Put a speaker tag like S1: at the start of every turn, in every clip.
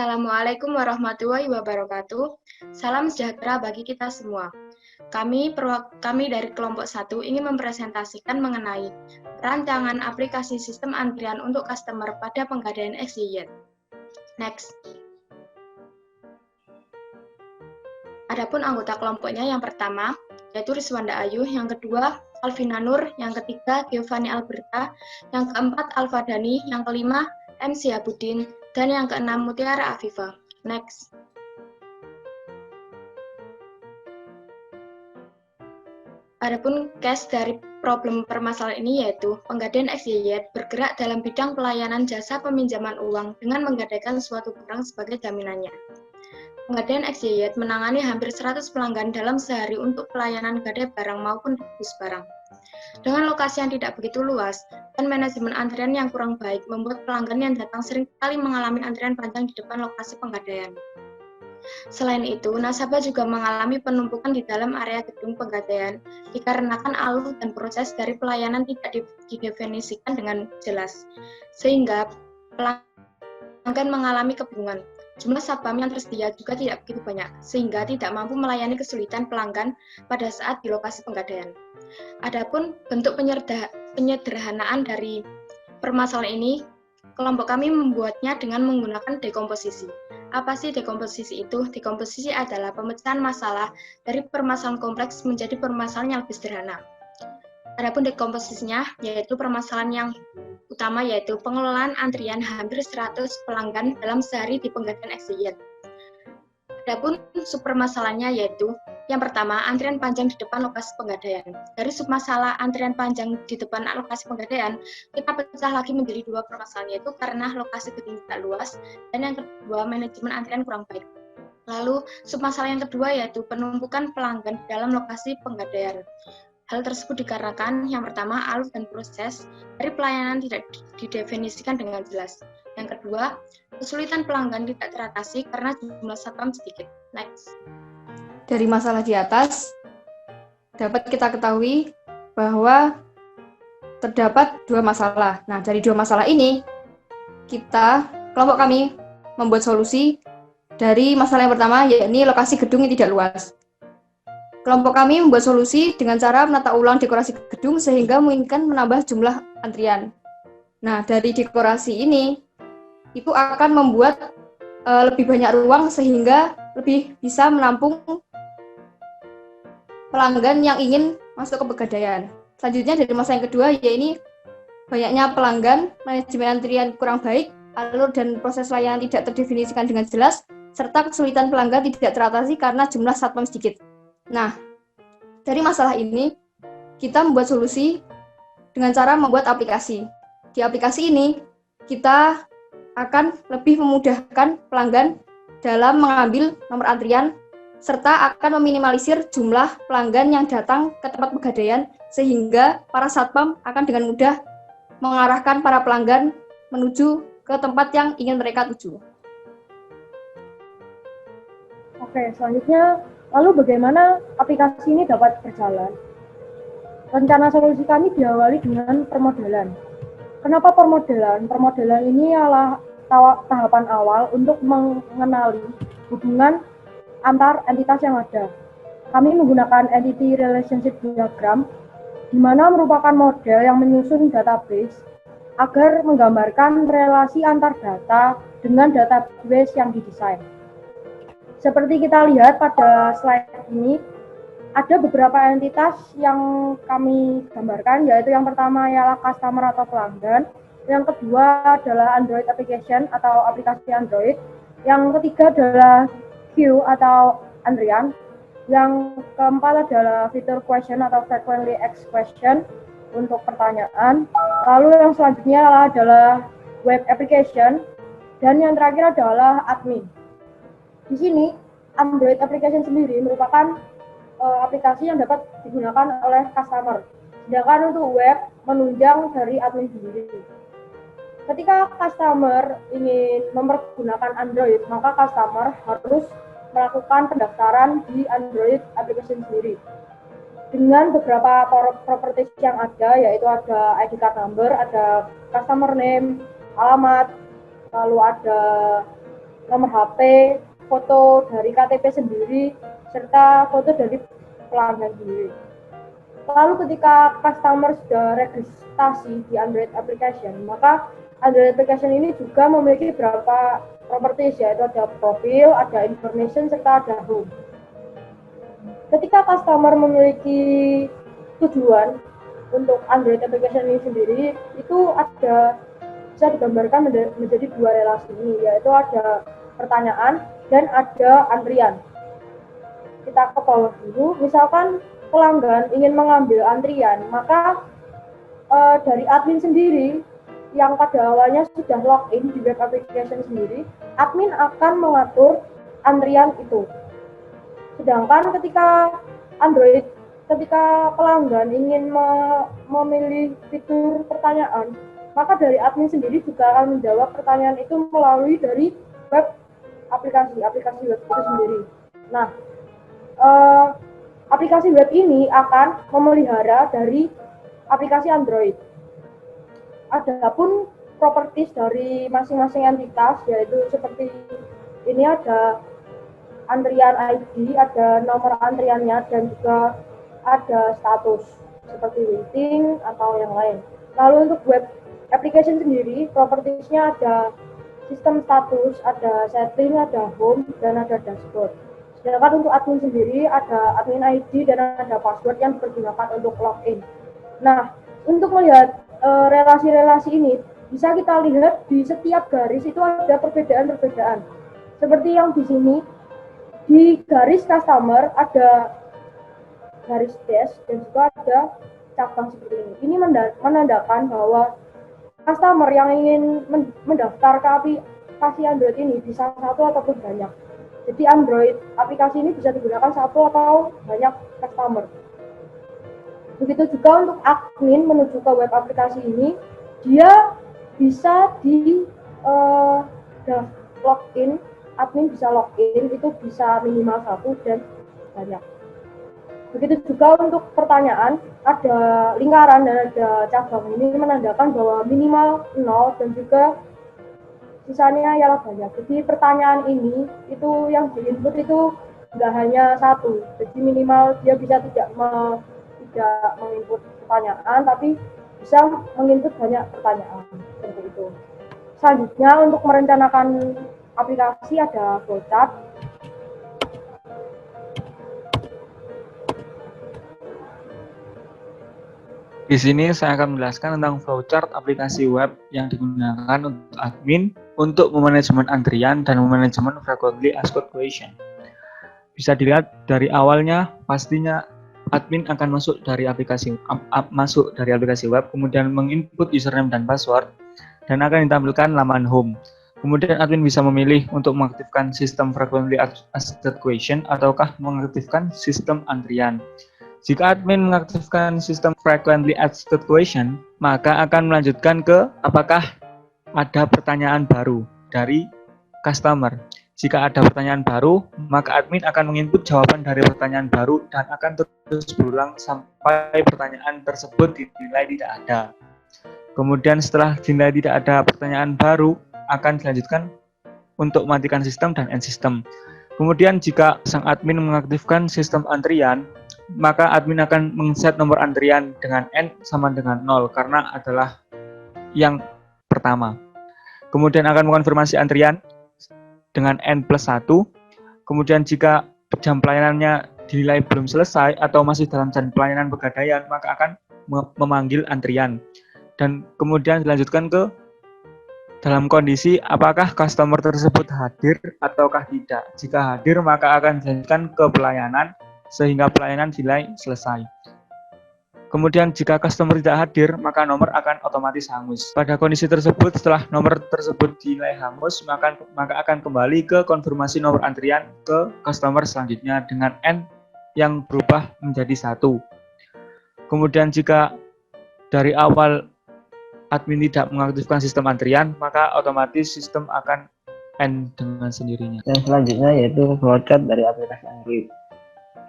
S1: Assalamualaikum warahmatullahi wabarakatuh. Salam sejahtera bagi kita semua. Kami dari kelompok 1 ingin mempresentasikan mengenai rancangan aplikasi sistem antrian untuk customer pada penggadaian XYZ. Next. Adapun anggota kelompoknya yang pertama yaitu Rizwanda Ayu, yang kedua Alvina Nur, yang ketiga Giovanni Alberta, yang keempat Alfa Dani, yang kelima M. Sihabudin, dan yang keenam Mutiara Afifa. Next. Adapun case dari problem permasalahan ini yaitu penggadaian XYZ bergerak dalam bidang pelayanan jasa peminjaman uang dengan menggadaikan suatu barang sebagai jaminannya. Penggadaian XYZ menangani hampir 100 pelanggan dalam sehari untuk pelayanan gadai barang maupun rebus barang. Dengan lokasi yang tidak begitu luas dan manajemen antrian yang kurang baik membuat pelanggan yang datang seringkali mengalami antrian panjang di depan lokasi penggadaian. Selain itu, nasabah juga mengalami penumpukan di dalam area gedung penggadaian dikarenakan alur dan proses dari pelayanan tidak didefinisikan dengan jelas, sehingga pelanggan mengalami kebingungan. Jumlah satpam yang tersedia juga tidak begitu banyak, sehingga tidak mampu melayani kesulitan pelanggan pada saat di lokasi penggadaian. Adapun bentuk penyederhanaan dari permasalahan ini, kelompok kami membuatnya dengan menggunakan dekomposisi. Apa sih dekomposisi itu? Dekomposisi adalah pemecahan masalah dari permasalahan kompleks menjadi permasalahan yang lebih sederhana. Adapun dekomposisinya yaitu permasalahan yang utama yaitu pengelolaan antrian hampir 100 pelanggan dalam sehari di penggadaian XYZ. Adapun subpermasalahannya yaitu yang pertama, antrian panjang di depan lokasi penggadaian. Dari submasalah antrian panjang di depan lokasi penggadaian, kita pecah lagi menjadi dua permasalahan, yaitu karena lokasi gedung tidak luas, dan yang kedua, manajemen antrian kurang baik. Lalu, submasalah yang kedua yaitu penumpukan pelanggan di dalam lokasi penggadaian. Hal tersebut dikarenakan yang pertama, alur dan proses dari pelayanan tidak didefinisikan dengan jelas. Yang kedua, kesulitan pelanggan tidak teratasi karena jumlah satpam sedikit. Next.
S2: Dari masalah di atas, dapat kita ketahui bahwa terdapat dua masalah. Nah, dari dua masalah ini, kelompok kami membuat solusi dari masalah yang pertama, yakni lokasi gedung yang tidak luas. Kelompok kami membuat solusi dengan cara menata ulang dekorasi gedung sehingga memungkinkan menambah jumlah antrian. Nah, dari dekorasi ini, itu akan membuat lebih banyak ruang sehingga lebih bisa menampung pelanggan yang ingin masuk ke pegadaian. Selanjutnya dari masalah yang kedua, yaitu banyaknya pelanggan, manajemen antrian kurang baik, alur dan proses layanan tidak terdefinisikan dengan jelas, serta kesulitan pelanggan tidak teratasi karena jumlah satpam sedikit. Nah, dari masalah ini, kita membuat solusi dengan cara membuat aplikasi. Di aplikasi ini, kita akan lebih memudahkan pelanggan dalam mengambil nomor antrian, serta akan meminimalisir jumlah pelanggan yang datang ke tempat pegadaian, sehingga para satpam akan dengan mudah mengarahkan para pelanggan menuju ke tempat yang ingin mereka tuju.
S3: Oke, selanjutnya, lalu bagaimana aplikasi ini dapat berjalan? Rencana solusi kami diawali dengan permodelan. Kenapa permodelan? Permodelan ini adalah tahapan awal untuk mengenali hubungan antar entitas yang ada. Kami menggunakan Entity Relationship Diagram, di mana merupakan model yang menyusun database agar menggambarkan relasi antar data dengan database yang didesain. Seperti kita lihat pada slide ini, ada beberapa entitas yang kami gambarkan, yaitu yang pertama ialah customer atau pelanggan, yang kedua adalah Android application atau aplikasi Android, yang ketiga adalah queue atau antrian, yang keempat adalah fitur question atau frequently asked question untuk pertanyaan, lalu yang selanjutnya adalah web application, dan yang terakhir adalah admin. Di sini, Android application sendiri merupakan aplikasi yang dapat digunakan oleh customer, sedangkan untuk web menunjang dari admin sendiri. Ketika customer ingin mempergunakan Android, maka customer harus melakukan pendaftaran di Android application sendiri dengan beberapa properties yang ada, yaitu ada ID card number, ada customer name, alamat, lalu ada nomor HP, foto dari KTP sendiri, serta foto dari pelanggan sendiri. Lalu ketika customer sudah registrasi di Android application, maka Android application ini juga memiliki beberapa properties, yaitu ada profil, ada information, serta ada home. Ketika customer memiliki tujuan untuk Android application ini sendiri, itu ada bisa digambarkan menjadi dua relasi ini, yaitu ada pertanyaan dan ada antrian. Kita ke bawah dulu, misalkan pelanggan ingin mengambil antrian, maka dari admin sendiri yang pada awalnya sudah login di web application sendiri, admin akan mengatur antrian itu. Sedangkan ketika pelanggan ingin memilih fitur pertanyaan, maka dari admin sendiri juga akan menjawab pertanyaan itu melalui dari web aplikasi web itu sendiri. Nah, aplikasi web ini akan memelihara dari aplikasi Android. Adapun properties dari masing-masing entitas, yaitu seperti ini ada antrian ID, ada nomor antriannya, dan juga ada status seperti waiting atau yang lain. Lalu untuk web application sendiri, propertiesnya ada sistem status, ada setting, ada home, dan ada dashboard. Sedangkan untuk admin sendiri ada admin ID dan ada password yang dipergunakan untuk login. Nah, untuk melihat relasi-relasi ini bisa kita lihat di setiap garis itu ada perbedaan-perbedaan. Seperti yang di sini, di garis customer ada garis dash dan juga ada cabang seperti ini. Ini menandakan bahwa customer yang ingin mendaftar ke aplikasi Android ini bisa satu ataupun banyak. Jadi Android aplikasi ini bisa digunakan satu atau banyak customer. Begitu juga untuk admin menuju ke web aplikasi ini, dia bisa di login, admin bisa login, itu bisa minimal satu dan banyak. Begitu juga untuk pertanyaan, ada lingkaran dan ada cabang. Ini menandakan bahwa minimal 0 dan juga sisanya ialah banyak. Jadi pertanyaan ini itu yang diinput itu tidak hanya satu. Jadi minimal dia bisa tidak menginput pertanyaan, tapi bisa menginput banyak pertanyaan seperti itu. Selanjutnya untuk merencanakan aplikasi ada flowchart.
S4: Di sini saya akan menjelaskan tentang flowchart aplikasi web yang digunakan untuk admin untuk memanajemen antrian dan memanajemen frequently asked question. Bisa dilihat dari awalnya, pastinya admin akan masuk dari aplikasi web, kemudian menginput username dan password, dan akan ditampilkan laman home. Kemudian admin bisa memilih untuk mengaktifkan sistem frequently asked question ataukah mengaktifkan sistem antrian. Jika admin mengaktifkan sistem frequently asked question, maka akan melanjutkan ke apakah ada pertanyaan baru dari customer. Jika ada pertanyaan baru, maka admin akan menginput jawaban dari pertanyaan baru dan akan terus berulang sampai pertanyaan tersebut dinilai tidak ada. Kemudian setelah dinilai tidak ada pertanyaan baru, akan dilanjutkan untuk matikan sistem dan end system. Kemudian jika sang admin mengaktifkan sistem antrian, maka admin akan men-set nomor antrian dengan N sama dengan 0 karena adalah yang pertama. Kemudian akan mengonfirmasi antrian dengan N plus 1. Kemudian jika jam pelayanannya dinilai belum selesai atau masih dalam jam pelayanan pegadaian, maka akan memanggil antrian. Dan kemudian dilanjutkan ke dalam kondisi apakah customer tersebut hadir ataukah tidak. Jika hadir, maka akan dilanjutkan ke pelayanan sehingga pelayanan dinilai selesai. Kemudian jika customer tidak hadir, maka nomor akan otomatis hangus. Pada kondisi tersebut, setelah nomor tersebut dinilai hangus, maka akan kembali ke konfirmasi nomor antrian ke customer selanjutnya dengan N yang berubah menjadi 1. Kemudian jika dari awal admin tidak mengaktifkan sistem antrian, maka otomatis sistem akan end dengan sendirinya.
S5: Dan selanjutnya yaitu flowchart dari aplikasi Android.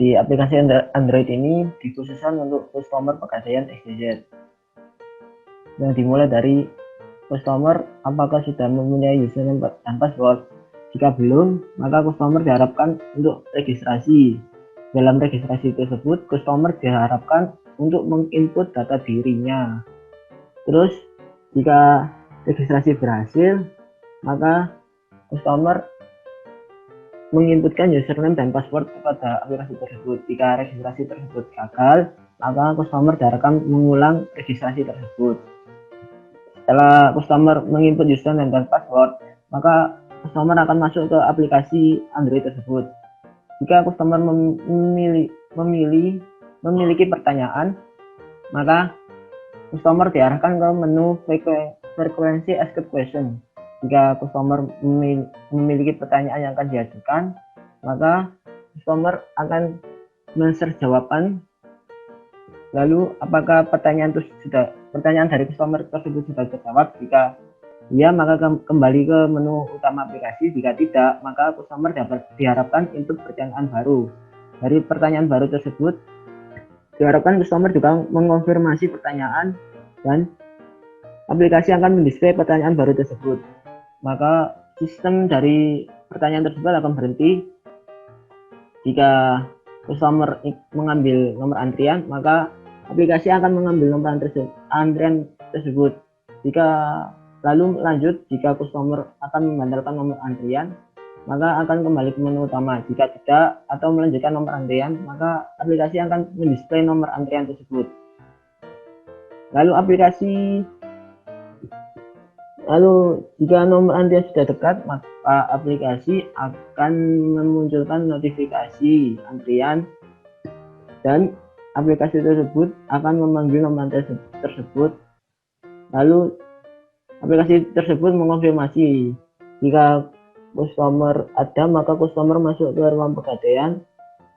S5: Di aplikasi Android ini dikhususkan untuk customer pegadaian XYZ yang dimulai dari customer apakah sudah mempunyai username dan password, Jika belum, maka customer diharapkan untuk registrasi. Dalam registrasi tersebut, customer diharapkan untuk menginput data dirinya. Terus, jika registrasi berhasil, maka customer menginputkan username dan password kepada aplikasi tersebut. Jika registrasi tersebut gagal, maka customer diharapkan mengulang registrasi tersebut. Setelah customer menginput username dan password, maka customer akan masuk ke aplikasi Android tersebut. Jika customer memiliki pertanyaan, maka customer diarahkan ke menu frequency asked question. Jika customer memiliki pertanyaan yang akan diajukan, maka customer akan men-search jawaban. Lalu apakah pertanyaan dari customer tersebut sudah terjawab? Jika iya, maka kembali ke menu utama aplikasi. Jika tidak, maka customer diharapkan input pertanyaan baru. Dari pertanyaan baru tersebut, diharapkan customer juga mengonfirmasi pertanyaan dan aplikasi akan mendisplay pertanyaan baru tersebut. Maka sistem dari pertanyaan tersebut akan berhenti. Jika customer mengambil nomor antrian, maka aplikasi akan mengambil nomor antrian tersebut. Jika customer akan membatalkan nomor antrian, maka akan kembali ke menu utama. Jika tidak atau melanjutkan nomor antrian, maka aplikasi akan mendisplay nomor antrian tersebut. Jika nomor antrian sudah dekat, maka aplikasi akan memunculkan notifikasi antrian dan aplikasi tersebut akan memanggil nomor antrian tersebut. Lalu aplikasi tersebut mengonfirmasi. Jika customer ada, maka customer masuk ke ruang pegadaian.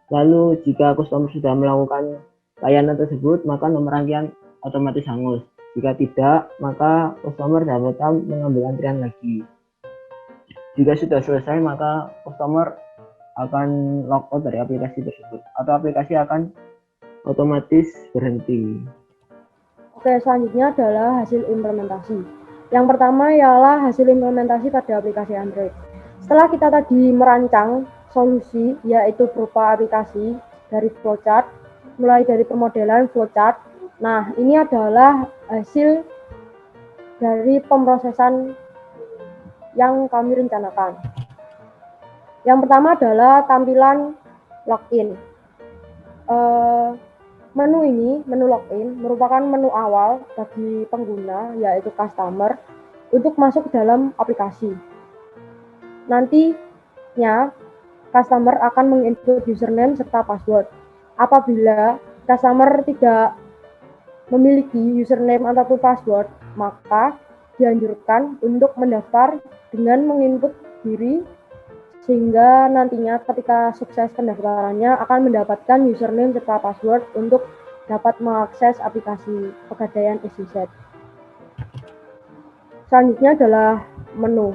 S5: Lalu jika customer sudah melakukan layanan tersebut, maka nomor antrian otomatis hangus. Jika tidak, maka customer dapat mengambil antrian lagi. Jika sudah selesai, maka customer akan logout dari aplikasi tersebut atau aplikasi akan otomatis berhenti.
S3: Oke, selanjutnya adalah hasil implementasi. Yang pertama ialah hasil implementasi pada aplikasi Android. Setelah kita tadi merancang solusi, yaitu berupa aplikasi dari flowchart, mulai dari pemodelan flowchart. Nah, ini adalah hasil dari pemrosesan yang kami rencanakan. Yang pertama adalah tampilan login. Menu login merupakan menu awal bagi pengguna, yaitu customer, untuk masuk ke dalam aplikasi. Nantinya, customer akan menginput username serta password. Apabila customer tidak memiliki username ataupun password, maka dianjurkan untuk mendaftar dengan menginput diri, sehingga nantinya ketika sukses pendaftarannya akan mendapatkan username serta password untuk dapat mengakses aplikasi Pegadaian EasyZ. Selanjutnya adalah menu.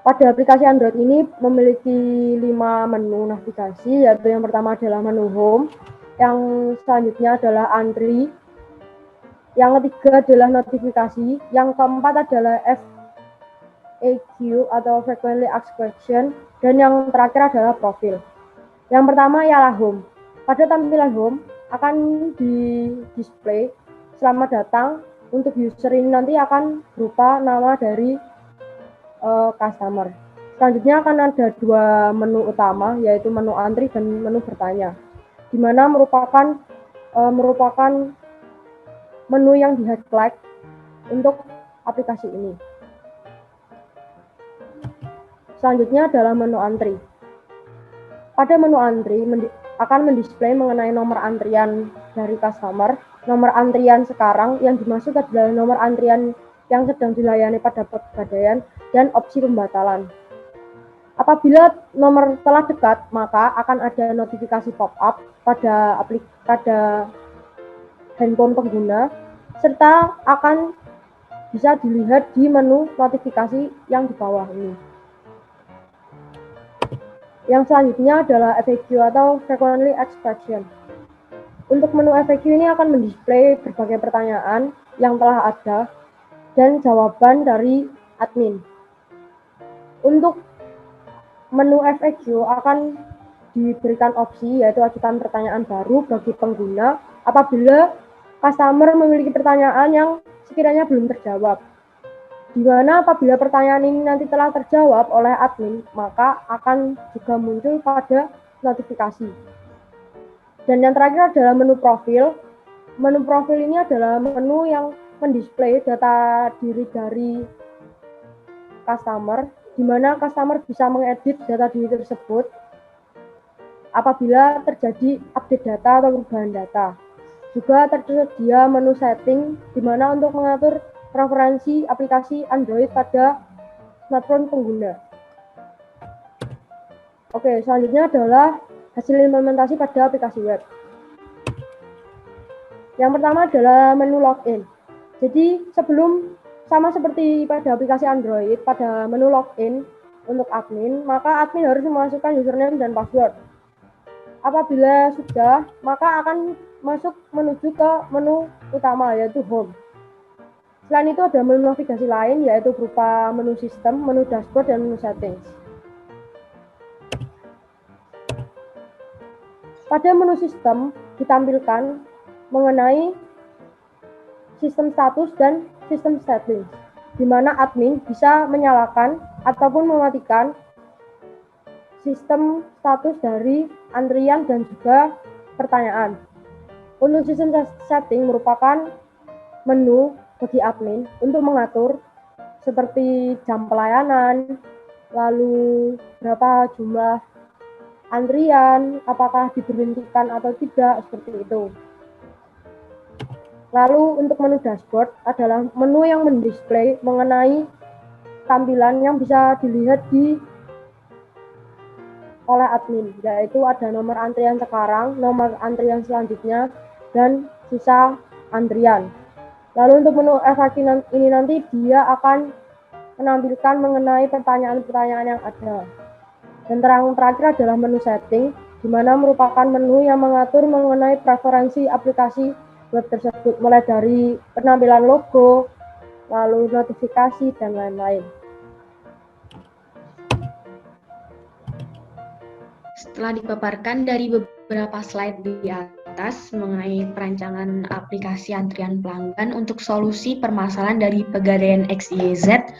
S3: Pada aplikasi Android ini memiliki 5 menu navigasi, yaitu yang pertama adalah menu home, yang selanjutnya adalah antri, yang ketiga adalah notifikasi, yang keempat adalah FAQ atau Frequently Asked Question, dan yang terakhir adalah profil. Yang pertama ialah home. Pada tampilan home akan di-display selamat datang. Untuk user ini nanti akan berupa nama dari customer. Selanjutnya akan ada 2 menu utama, yaitu menu antri dan menu bertanya, di mana merupakan menu yang di-highlight untuk aplikasi ini. Selanjutnya adalah menu antri. Pada menu antri akan mendisplay mengenai nomor antrian dari customer, nomor antrian sekarang yang dimaksud adalah nomor antrian yang sedang dilayani pada Pegadaian, dan opsi pembatalan. Apabila nomor telah dekat, maka akan ada notifikasi pop-up pada handphone pengguna, serta akan bisa dilihat di menu notifikasi yang di bawah ini. Yang selanjutnya adalah FAQ atau Frequently Asked Question. Untuk menu FAQ ini akan mendisplay berbagai pertanyaan yang telah ada dan jawaban dari admin. Untuk menu FAQ akan diberikan opsi yaitu ajukan pertanyaan baru bagi pengguna apabila customer memiliki pertanyaan yang sekiranya belum terjawab. Di mana apabila pertanyaan ini nanti telah terjawab oleh admin, maka akan juga muncul pada notifikasi. Dan yang terakhir adalah menu profil. Menu profil ini adalah menu yang mendisplay data diri dari customer, di mana customer bisa mengedit data diri tersebut apabila terjadi update data atau perubahan data. Juga tersedia menu setting, di mana untuk mengatur preferensi aplikasi Android pada smartphone pengguna. Oke, selanjutnya adalah hasil implementasi pada aplikasi web. Yang pertama adalah menu login. Jadi sebelum sama seperti pada aplikasi Android, pada menu login untuk admin, maka admin harus memasukkan username dan password. Apabila sudah, maka akan masuk menuju ke menu utama yaitu home. Selain itu ada menu navigasi lain yaitu berupa menu sistem, menu dashboard, dan menu settings. Pada menu sistem ditampilkan mengenai sistem status dan sistem settings, di mana admin bisa menyalakan ataupun mematikan sistem status dari antrian dan juga pertanyaan. Untuk sistem setting merupakan menu bagi admin untuk mengatur seperti jam pelayanan, lalu berapa jumlah antrian, apakah diberhentikan atau tidak, seperti itu. Lalu untuk menu dashboard adalah menu yang mendisplay mengenai tampilan yang bisa dilihat oleh admin, yaitu ada nomor antrian sekarang, nomor antrian selanjutnya, dan sisa antrian. Lalu untuk menu FAQ ini nanti dia akan menampilkan mengenai pertanyaan-pertanyaan yang ada. Dan terakhir adalah menu setting, di mana merupakan menu yang mengatur mengenai preferensi aplikasi web tersebut, mulai dari penampilan logo, lalu notifikasi, dan lain-lain.
S1: Setelah dipaparkan dari beberapa slide di atas mengenai perancangan aplikasi antrian pelanggan untuk solusi permasalahan dari Pegadaian XYZ,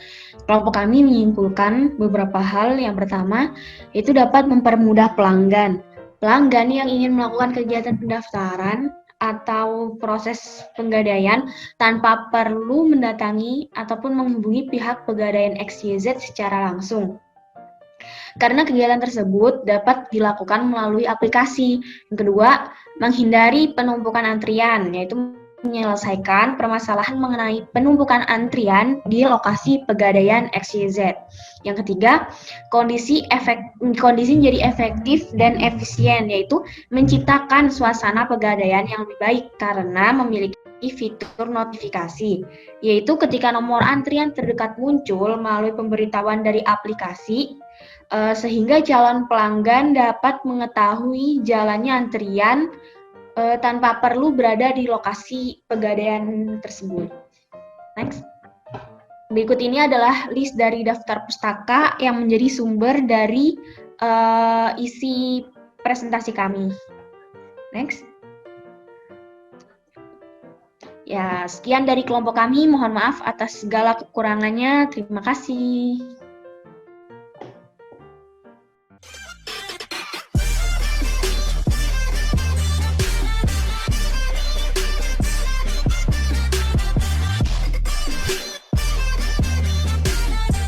S1: kelompok kami menyimpulkan beberapa hal. Yang pertama, itu dapat mempermudah pelanggan. Pelanggan yang ingin melakukan kegiatan pendaftaran atau proses penggadaian tanpa perlu mendatangi ataupun menghubungi pihak Pegadaian XYZ secara langsung. Karena kegiatan tersebut dapat dilakukan melalui aplikasi. Yang kedua, menghindari penumpukan antrian, yaitu menyelesaikan permasalahan mengenai penumpukan antrian di lokasi Pegadaian XYZ. Yang ketiga, kondisi menjadi efektif dan efisien, yaitu menciptakan suasana pegadaian yang lebih baik karena memiliki fitur notifikasi, yaitu ketika nomor antrian terdekat muncul melalui pemberitahuan dari aplikasi, sehingga calon pelanggan dapat mengetahui jalannya antrian tanpa perlu berada di lokasi pegadaian tersebut. Next. Berikut ini adalah list dari daftar pustaka yang menjadi sumber dari isi presentasi kami. Next. Ya, sekian dari kelompok kami. Mohon maaf atas segala kekurangannya. Terima kasih.